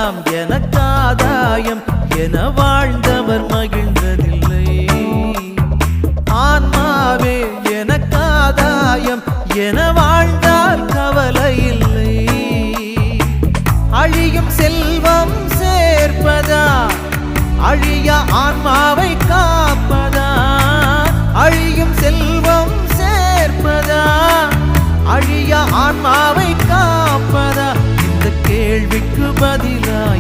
எல்லாம் எனக்காதாயம் என வாழ்ந்தவர் மகிழ்ந்ததில்லை. ஆன்மாவே எனக்காதாயம் என வாழ்ந்தால் கவலை இல்லை. அழியும் செல்வம் சேர்ப்பதா அழிய ஆன்மாவை காப்பதா? அழியும் செல்வம் சேர்ப்பதா அழிய ஆன்மாவை காப்பதா? இந்த கேள்விக்கு பதிலாய்